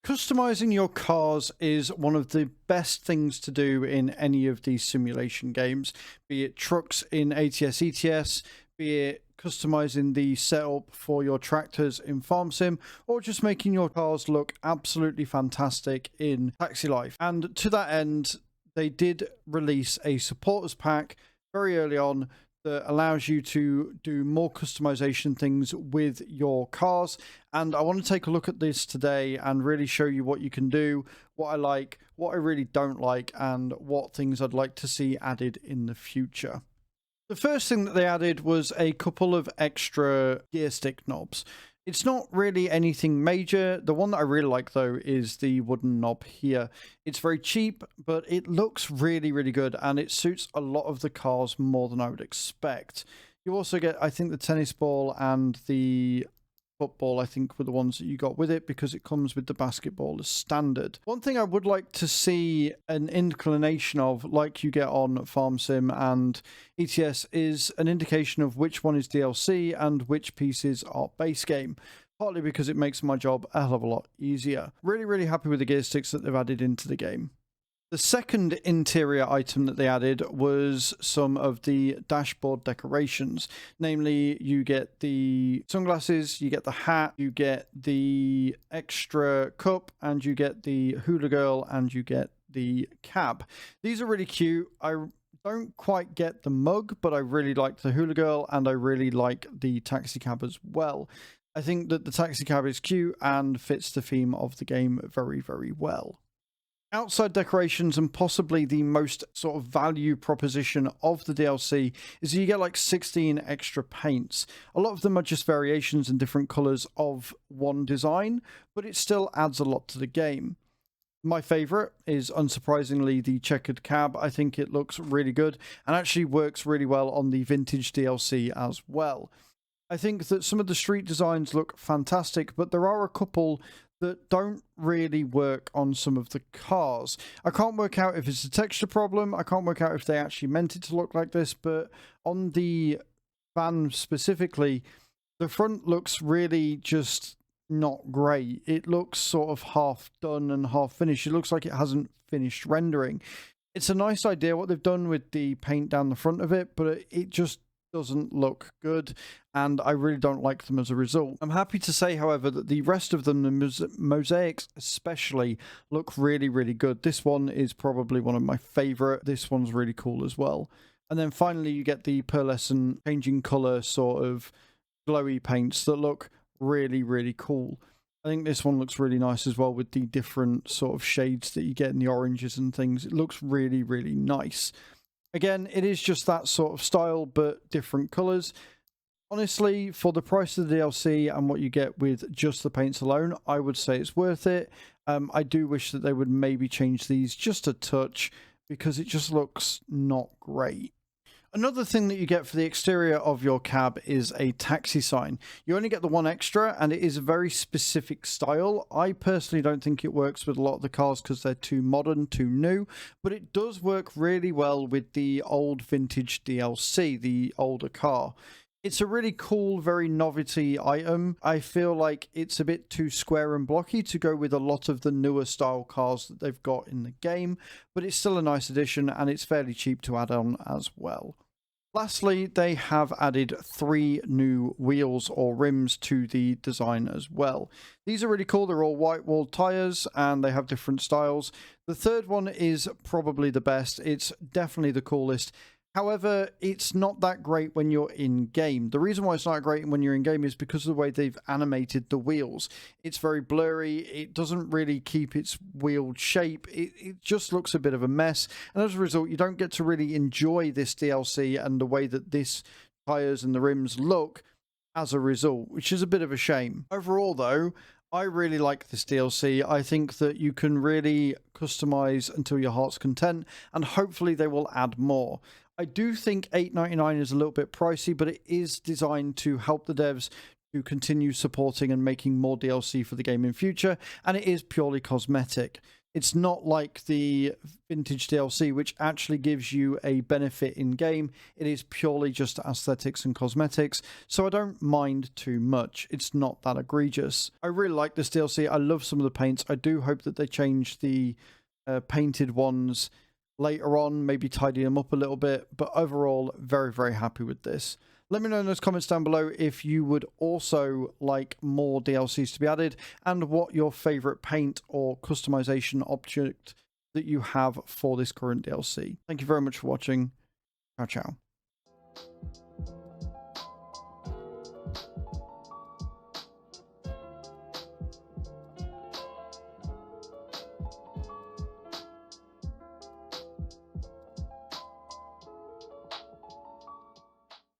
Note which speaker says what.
Speaker 1: Customizing your cars is one of the best things to do in any of these simulation games, be it trucks in ATS, ETS, be it customizing the setup for your tractors in Farm Sim, or just making your cars look absolutely fantastic in Taxi Life. And to that end, they did release a supporters pack very early on that allows you to do more customization things with your cars. And I want to take a look at this today and really show you what you can do, what I like, what I really don't like, and what things I'd like to see added in the future. The first thing that they added was a couple of extra gear stick knobs. It's not really anything major. The one that I really like, though, is the wooden knob here. It's very cheap, but it looks really, really good, and it suits a lot of the cars more than I would expect. You also get, I think, the tennis ball and the football, I think, were the ones that you got with it, because it comes with the basketball as standard. One thing I would like to see an inclination of, like you get on Farm Sim and ETS, is an indication of which one is DLC and which pieces are base game. Partly because it makes my job a hell of a lot easier. Really, really happy with the gear sticks that they've added into the game. The second interior item that they added was some of the dashboard decorations. Namely, you get the sunglasses, you get the hat, you get the extra cup, and you get the hula girl, and you get the cab. These are really cute. I don't quite get the mug, but I really like the hula girl, and I really like the taxi cab as well. I think that the taxi cab is cute and fits the theme of the game very, very well. Outside decorations, and possibly the most sort of value proposition of the DLC, is you get like 16 extra paints. A lot of them are just variations in different colors of one design, but it still adds a lot to the game. My favorite is, unsurprisingly, the checkered cab. I think it looks really good and actually works really well on the vintage DLC as well. I think that some of the street designs look fantastic, but there are a couple that don't really work on some of the cars. I can't work out if it's a texture problem. I can't work out if they actually meant it to look like this, but on the van specifically, the front looks really just not great. It looks sort of half done and half finished. It looks like it hasn't finished rendering. It's a nice idea what they've done with the paint down the front of it, but it just doesn't look good, and I really don't like them as a result. I'm happy to say, however, that the rest of them, the mosaics especially, look really, really good. This one is probably one of my favorite. This one's really cool as well. And then finally, you get the pearlescent changing color sort of glowy paints that look really, really cool. I think this one looks really nice as well, with the different sort of shades that you get in the oranges and things. It looks really, really nice. Again, it is just that sort of style, but different colors. Honestly, for the price of the DLC and what you get with just the paints alone, I would say it's worth it. I do wish that they would maybe change these just a touch, because it just looks not great. Another thing that you get for the exterior of your cab is a taxi sign. You only get the one extra, and it is a very specific style. I personally don't think it works with a lot of the cars because they're too modern, too new, but it does work really well with the old vintage DLC, the older car. It's a really cool, very novelty item. I feel like it's a bit too square and blocky to go with a lot of the newer style cars that they've got in the game, but it's still a nice addition, and it's fairly cheap to add on as well. Lastly, they have added 3 new wheels or rims to the design as well. These are really cool. They're all white wall tires, and they have different styles. The third one is probably the best. It's definitely the coolest. However, it's not that great when you're in game. The reason why it's not great when you're in game is because of the way they've animated the wheels. It's very blurry. It doesn't really keep its wheeled shape. It just looks a bit of a mess. And as a result, you don't get to really enjoy this DLC and the way that this tires and the rims look as a result, which is a bit of a shame. Overall, though, I really like this DLC. I think that you can really customize until your heart's content, and hopefully they will add more. I do think $8.99 is a little bit pricey, but it is designed to help the devs to continue supporting and making more DLC for the game in future, and it is purely cosmetic. It's not like the vintage DLC, which actually gives you a benefit in game. It is purely just aesthetics and cosmetics, so I don't mind too much. It's not that egregious. I really like this DLC. I love some of the paints. I do hope that they change the painted ones later on, maybe tidy them up a little bit, but overall, very, very happy with this. Let me know in those comments down below if you would also like more DLCs to be added and what your favorite paint or customization object that you have for this current DLC. Thank you very much for watching. Ciao, ciao.